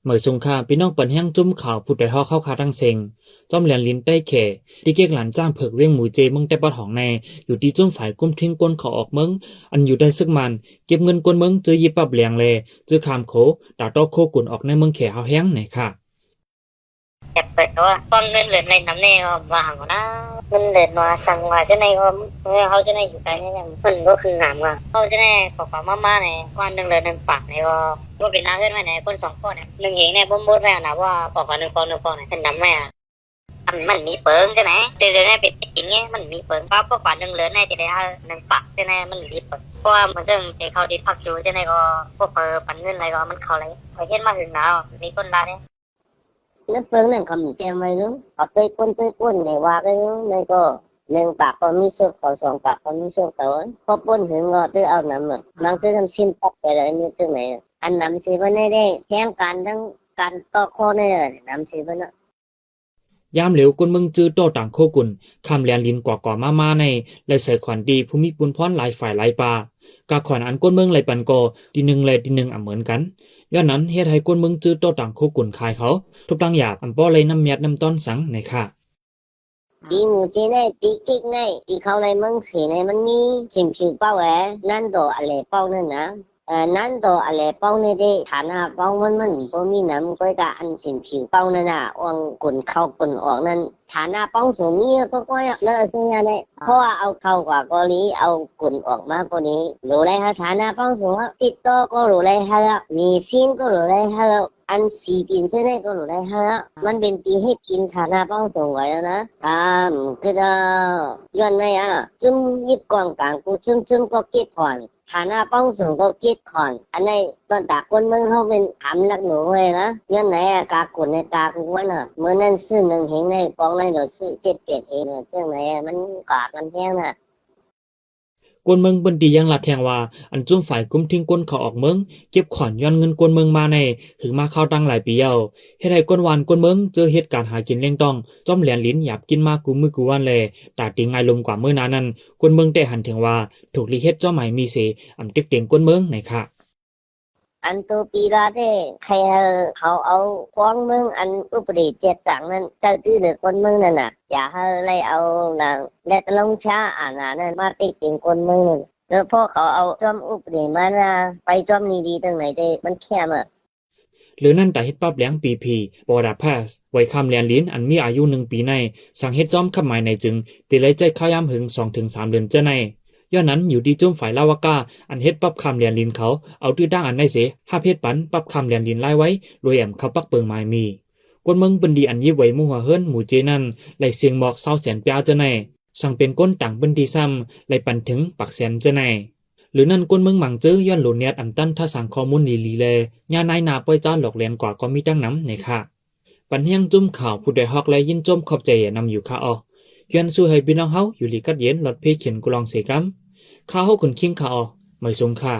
เหมยสงคาพี่น้องเปิ่นแห้งจุ้มข่าวผู้ใดฮอเข้าคาทั้งเซ็งจอมเหรียญลิ้นใต้แข่ที่เกียกหลานจ้างเผิกเว้งหมูเจมึงแต่ปะถองในอยู่ที่จุ้มฝ่ายกุ้มทิ้งก้นขอออกเมืองอันอยู่ได้ซึกมันเก็บเงินก้นเมืองเจอยิบปับเหลียงเลยเจอคามโขดาตอโคกุนออกในเมืองแข่เฮาแห้งไหนค่ะแต่เปิดว่าป้องเงินเหลือในน้ำแน่ก็วางนะเงินเหลือมาสั่งว่าจะในก็เขาจะในอยู่ไกลนี่มันก็คืองามว่าเขาจะในขอความมาๆในวันหนึ่งเหลือหนึ่งปากในก็เป็นน้าขึ้นมาในคนสองคนเนี่ยหนึ่งเองเนี่ยบ่มดแม่นะว่าปอกว่าหนึ่งปอกเนี่ยเป็นน้ำแม่มันมีเปิงใช่ไหมเดี๋ยวเนี่ยเป็นจริงเนี่ยมันมีเปิงปั๊บก็กว่าหนึ่งเหลือในจะได้หนึ่งปากใช่ไหมมันมีเปิงเพราะว่ามันจะเขาดีพักอยู่ใช่ไหมก็พวกปันเงินอะไรก็มันเขาอะไรไปเห็นมาถึงแล้วมีคนละเนี่ย nó phương này cầm chém mày đúng ở tới quân này qua cái này có nâng bạc con mi số khẩu sòng bạc con mi số khẩu có quân hướng ngọ tới ao nằm rồi mang tới thăm xin tóc cái đấy như thế này anh nằm xí bên này đây khen can to kho này rồi nằm xí bên đó ยามเหลวกวนเมืองจื้อโตต่างโคกุนคำแลนลินกว่ามาในและใส่ขวัญดีภูมิปุนพรหลายฝ่ายหลายปากาขวัญอันกวนเมืองไหลปันโกดีหนึ่งเลยดีหนึ่งเหมือนกันย้อนนั้นเฮ็ดให้กวนเมืองจื้อโตต่างโคกุนขายเขาทุกตั้งหยาบอันป้อเลยน้ำเมียดน้ำต้นสังในค่ะ đi ngủ trên này tí kích này đi khâu này măng xỉ nàyมันมีชิมชื่อเป้าแหวนั่นโตอะไรเป้านั่นนะนั่นโตอะไรเป้านี่ดิฐานะเป้ามันบ่มีน้ำก็กะอันชิมชื่อเป้านั่นน่ะอ่องกุนเข้ากุนออกนั่นฐานะเป้าสูงมีก็เลิกซึ่งยาได้เพราะว่าเอาเข้ากว่าก็นี้เอากุนออกมาก็นี้รู้เลยฮะฐานะเป้าสูงติดต่อก็รู้เลยฮะมีซีนก็รู้เลยฮะอันสีปีนเช่นนี้ก็รู้ได้ฮะมันเป็นปีให้กินฐานะป้องส่งไว้แล้วนะคือย้อนไงจุ่มยิบกองกลางกูจุ่มก็คิดผ่อนฐานะป้องส่งก็คิดผ่อนอันนี้ตอนตาคนเมืองเขาเป็นอำนักหนูเลยนะย้อนไหนกากุนในตากูว่าน่ะเมื่อนั้นซื้อหนึ่งเห็นในฟองในเดี๋ยวซื้อ7-8เองเรื่องไหนมันกาดมันแห้งน่ะกวนเมืองบนดียังลัดแทงว่าอันจุ่มฝ่ายกุ้มทิ้งก้นเขาออกเมืองเก็บขอนย้อนเงินกวนเมืองมาในถึงมาเข้าตั้งหลายปีเย้าเฮ็ดให้กวนวานกวนเมืองเจอเหตุการณ์หากินเล่งต้องจอมแหลนลิ้นหยาบกินมากกูมือกูวันเลยตาติงไงลมกว่าเมื่อนั้นกวนเมืองได้หันถึงว่าถูกลีเฮ็ดเจ้าใหม่มีเสอำตึกเต็งกวนเมืองไหนค่ะอันตัวปีละได้ใครเขาเอาฟ้องเมืองอันอุปริเจ็ดสังนั้นเจ้าตื้อหรือคนเมืองนั่นน่ะอย่าให้ไล่เอาหนังและตะลงช้านั้นมาติดติงคนเมืองแล้วพอเขาเอาจอมอุปริมานะไปจอมนี้ดีตรงไหนได้มันแค่หรือนั่นแต่เฮ็ดปั๊บแหลงปีพีบอดาพาสไว้คำแหลนลิ้นอันมีอายุ1 ปีในสั่งเฮ็ดจอมขับหมายในจึงติไลใจข้ายามหึง2-3 เดือนเจ้าในย้อนนั้นอยู่ดีจุ่มฝ่ายลาวากาอันเฮ็ดปั๊บคำเรียนลินเขาเอาตื้อด่างอันได้เสห้าเพชรปันปั๊บคำเรียนลินไล่ไว้โดยแอมเขาปักเปิงไม้มีกวนเมืองบันดีอันยิบไว้มู่หัวเฮิรนหมู่เจนั่นไหลเสียงหมอก20 แสนเปียเจ้าในสั่งเป็นก้นต่างบันดีซ้ำไหลปันถึงปักแสนเจ้าในหรือนั่นกวนเมืองหมังเจอย้อนหลุนเนียดอันตั้นถ้าสั่งข้อมูลลีเลยญานายนาป้อยจ้าหลอกเลียนกว่าก็มีตั้งน้ำในค่ะปันเฮียงจุ่มข่าวผู้ใดฮอกและยินจมขอบใจนำอยู่ค่ะอ๋อย้อนสู้ให้พี่น้องเฮาอยู่ลีกัดเย็นหลอดเพเขียนกุลองเสกัมข้าเขาขุนคิงข้าออไม่สงค่ะ